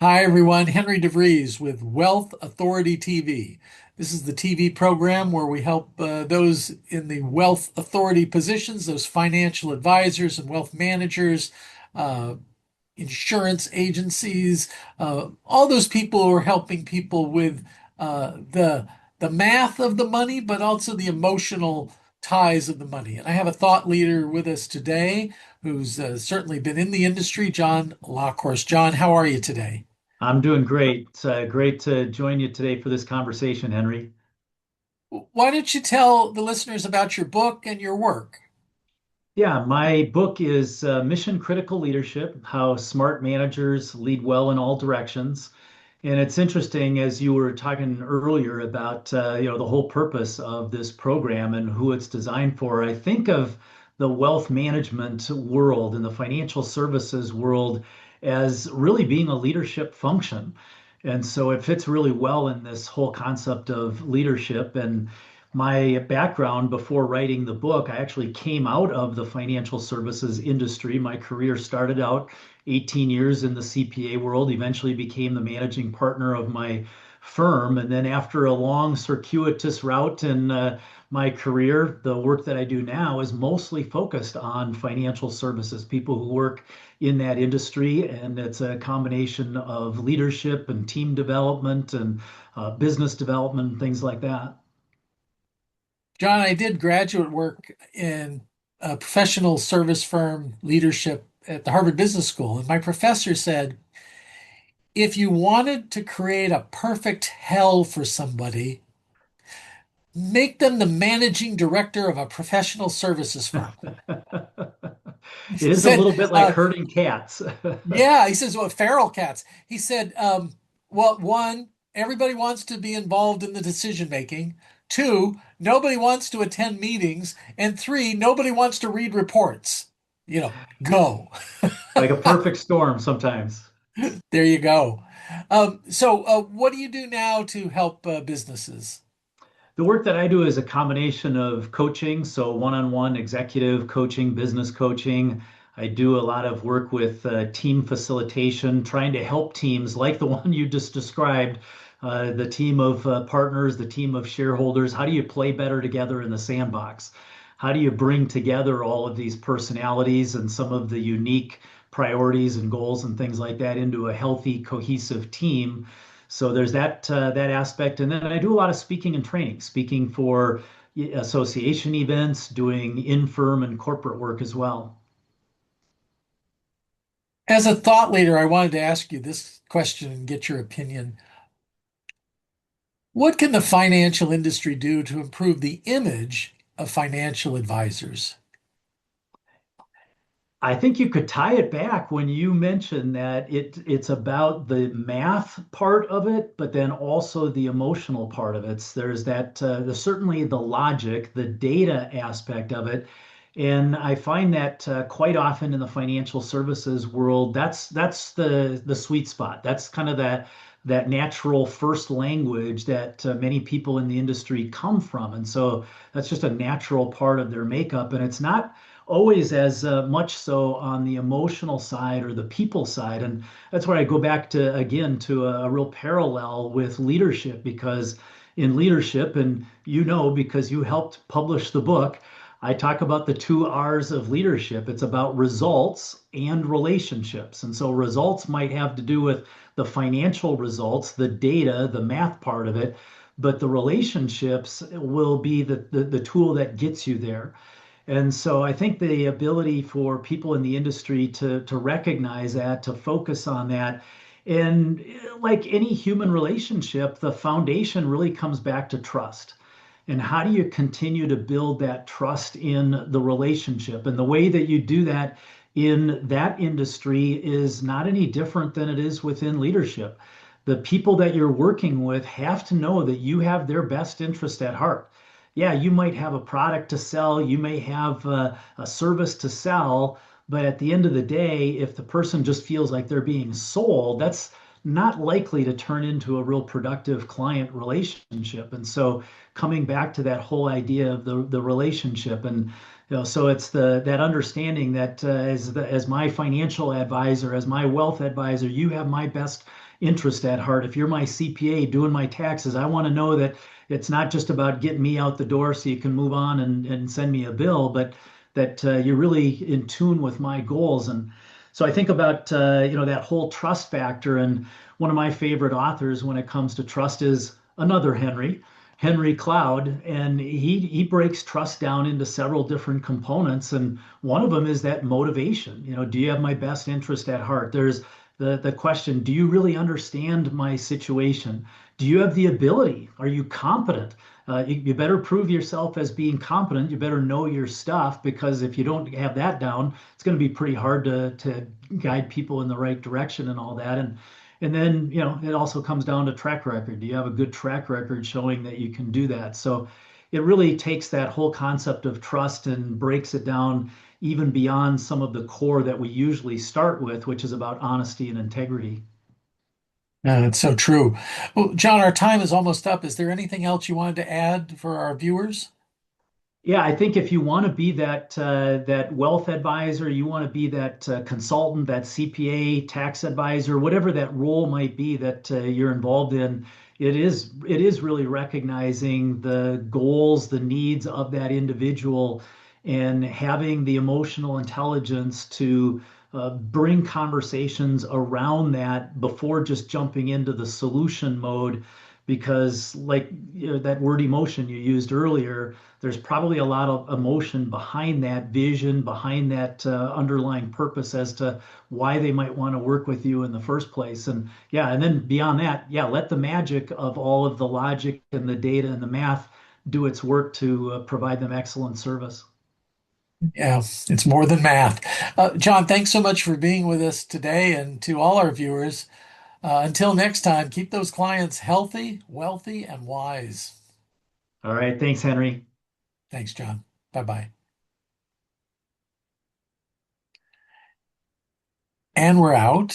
Hi, everyone. Henry DeVries with Wealth Authority TV. This is the TV program where we help those in the wealth authority positions, those financial advisors and wealth managers, uh, insurance agencies, all those people who are helping people with the math of the money, but also the emotional ties of the money. And I have a thought leader with us today who's certainly been in the industry, Jon Lokhorst. Jon, how are you today? I'm doing great. It's great to join you today for this conversation, Henry. Why don't you tell the listeners about your book and your work? Yeah, my book is Mission Critical Leadership: How Smart Managers Lead Well in All Directions. And it's interesting, as you were talking earlier about the whole purpose of this program and who it's designed for. I think of the wealth management world and the financial services world as really being a leadership function. And so it fits really well in this whole concept of leadership. And my background before writing the book, I actually came out of the financial services industry. My career started out 18 years in the CPA world, eventually became the managing partner of my firm. And then after a long circuitous route in my career, the work that I do now is mostly focused on financial services, people who work in that industry. And it's a combination of leadership and team development and business development and things like that. Jon, I did graduate work in a professional service firm leadership at the Harvard Business School. And my professor said, if you wanted to create a perfect hell for somebody, make them the managing director of a professional services firm. He It is a said, little bit like herding cats. yeah, he says, well, feral cats. He said, well, one, everybody wants to be involved in the decision making. Two, nobody wants to attend meetings. And three, nobody wants to read reports. Go. Like a perfect storm sometimes. There you go. So, what do you do now to help businesses? The work that I do is a combination of coaching, so one-on-one executive coaching, business coaching. I do a lot of work with team facilitation, trying to help teams like the one you just described, the team of partners, the team of shareholders. How do you play better together in the sandbox? How do you bring together all of these personalities and some of the unique priorities and goals and things like that into a healthy, cohesive team? So there's that aspect, and then I do a lot of speaking and training, speaking for association events, doing in-firm and corporate work as well. As a thought leader, I wanted to ask you this question and get your opinion. What can the financial industry do to improve the image of financial advisors? I think you could tie it back when you mentioned that it's about the math part of it, but then also the emotional part of it. There's that certainly the logic, the data aspect of it, and I find that quite often in the financial services world, that's the sweet spot. That's kind of that natural first language that many people in the industry come from, and so that's just a natural part of their makeup, and it's not always as much so on the emotional side or the people side. And that's where I go back to, again, to a real parallel with leadership, because in leadership, and because you helped publish the book, I talk about the two R's of leadership. It's about results and relationships. And so results might have to do with the financial results, the data, the math part of it, but the relationships will be the tool that gets you there. And so I think the ability for people in the industry to recognize that, to focus on that, and like any human relationship, the foundation really comes back to trust. And how do you continue to build that trust in the relationship? And the way that you do that in that industry is not any different than it is within leadership. The people that you're working with have to know that you have their best interest at heart. Yeah, you might have a product to sell, you may have a service to sell, but at the end of the day, if the person just feels like they're being sold, that's not likely to turn into a real productive client relationship. And so coming back to that whole idea of the relationship, and so it's that understanding that as my financial advisor, as my wealth advisor, you have my best interest at heart. If you're my CPA doing my taxes, I want to know that it's not just about getting me out the door so you can move on and send me a bill, but that you're really in tune with my goals. And so I think about that whole trust factor. And one of my favorite authors when it comes to trust is another Henry Cloud, and he breaks trust down into several different components. And one of them is that motivation. Do you have my best interest at heart? There's the question, do you really understand my situation? Do you have the ability? Are you competent? You better prove yourself as being competent. You better know your stuff, because if you don't have that down, it's going to be pretty hard to guide people in the right direction and all that. And then, it also comes down to track record. Do you have a good track record showing that you can do that? So it really takes that whole concept of trust and breaks it down even beyond some of the core that we usually start with, which is about honesty and integrity. It's so true. Well, John, our time is almost up. Is there anything else you wanted to add for our viewers? Yeah, I think if you want to be that wealth advisor, you want to be that consultant, that CPA, tax advisor, whatever that role might be that you're involved in, it is really recognizing the goals, the needs of that individual, and having the emotional intelligence to bring conversations around that before just jumping into the solution mode. Because, like that word emotion you used earlier, there's probably a lot of emotion behind that vision, behind that underlying purpose as to why they might want to work with you in the first place. And yeah, and then beyond that, yeah, let the magic of all of the logic and the data and the math do its work to provide them excellent service. Yeah, it's more than math. John, thanks so much for being with us today, and to all our viewers. Until next time, keep those clients healthy, wealthy, and wise. All right, thanks, Henry. Thanks, John. Bye bye. And we're out.